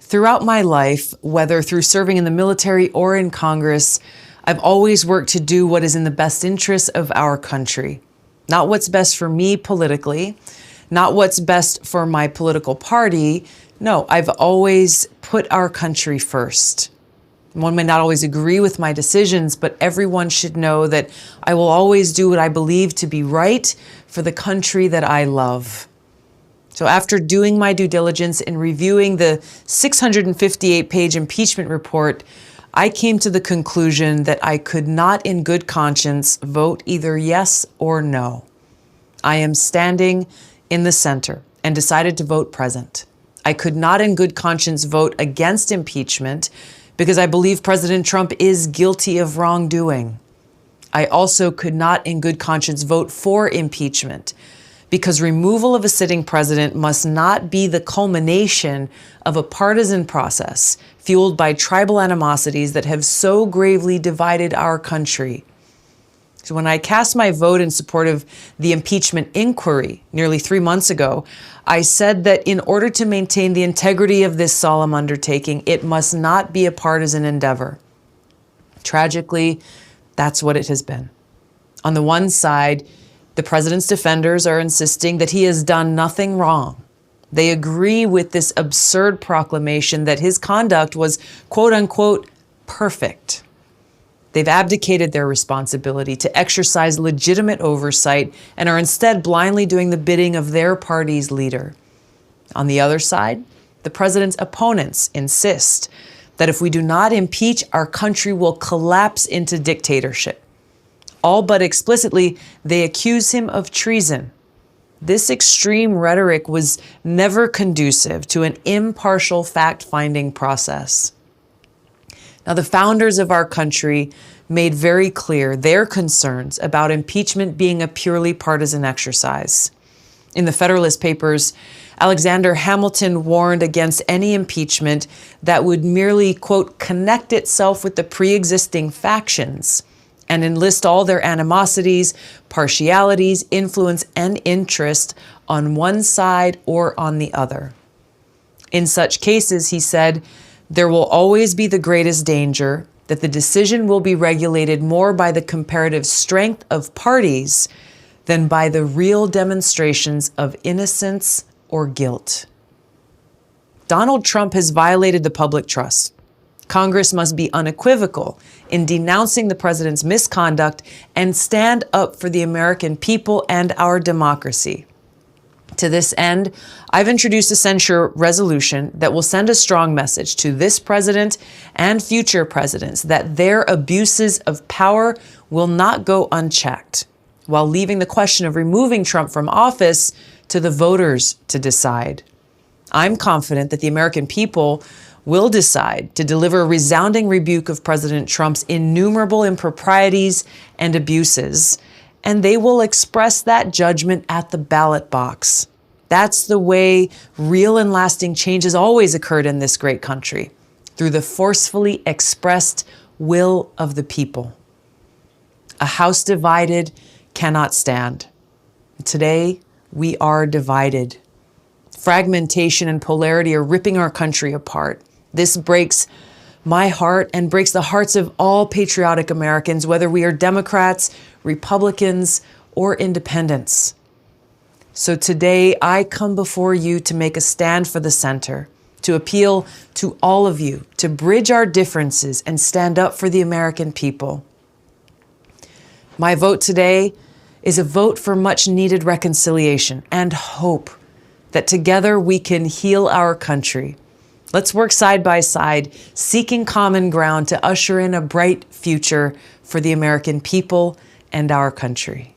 Throughout my life, whether through serving in the military or in Congress, I've always worked to do what is in the best interest of our country. Not what's best for me politically, not what's best for my political party. No, I've always put our country first. One may not always agree with my decisions, but everyone should know that I will always do what I believe to be right for the country that I love. So after doing my due diligence in reviewing the 658-page impeachment report, I came to the conclusion that I could not in good conscience vote either yes or no. I am standing in the center and decided to vote present. I could not in good conscience vote against impeachment because I believe President Trump is guilty of wrongdoing. I also could not in good conscience vote for impeachment because removal of a sitting president must not be the culmination of a partisan process fueled by tribal animosities that have so gravely divided our country. So when I cast my vote in support of the impeachment inquiry nearly 3 months ago, I said that in order to maintain the integrity of this solemn undertaking, it must not be a partisan endeavor. Tragically, that's what it has been. On the one side, the president's defenders are insisting that he has done nothing wrong. They agree with this absurd proclamation that his conduct was, quote unquote, perfect. They've abdicated their responsibility to exercise legitimate oversight and are instead blindly doing the bidding of their party's leader. On the other side, the president's opponents insist that if we do not impeach, our country will collapse into dictatorship. All but explicitly, they accuse him of treason. This extreme rhetoric was never conducive to an impartial fact-finding process. Now, the founders of our country made very clear their concerns about impeachment being a purely partisan exercise. In the Federalist Papers, Alexander Hamilton warned against any impeachment that would merely, quote, connect itself with the pre-existing factions and enlist all their animosities, partialities, influence, and interest on one side or on the other. In such cases, he said, there will always be the greatest danger that the decision will be regulated more by the comparative strength of parties than by the real demonstrations of innocence or guilt. Donald Trump has violated the public trust. Congress must be unequivocal in denouncing the president's misconduct and stand up for the American people and our democracy. To this end, I've introduced a censure resolution that will send a strong message to this president and future presidents that their abuses of power will not go unchecked, while leaving the question of removing Trump from office to the voters to decide. I'm confident that the American people will decide to deliver a resounding rebuke of President Trump's innumerable improprieties and abuses, and they will express that judgment at the ballot box. That's the way real and lasting change has always occurred in this great country, through the forcefully expressed will of the people. A house divided cannot stand. Today, we are divided. Fragmentation and polarity are ripping our country apart. This breaks my heart and breaks the hearts of all patriotic Americans, whether we are Democrats, Republicans, or independents. So today, I come before you to make a stand for the center, to appeal to all of you, to bridge our differences and stand up for the American people. My vote today is a vote for much needed reconciliation and hope that together we can heal our country. Let's work side by side, seeking common ground to usher in a bright future for the American people and our country.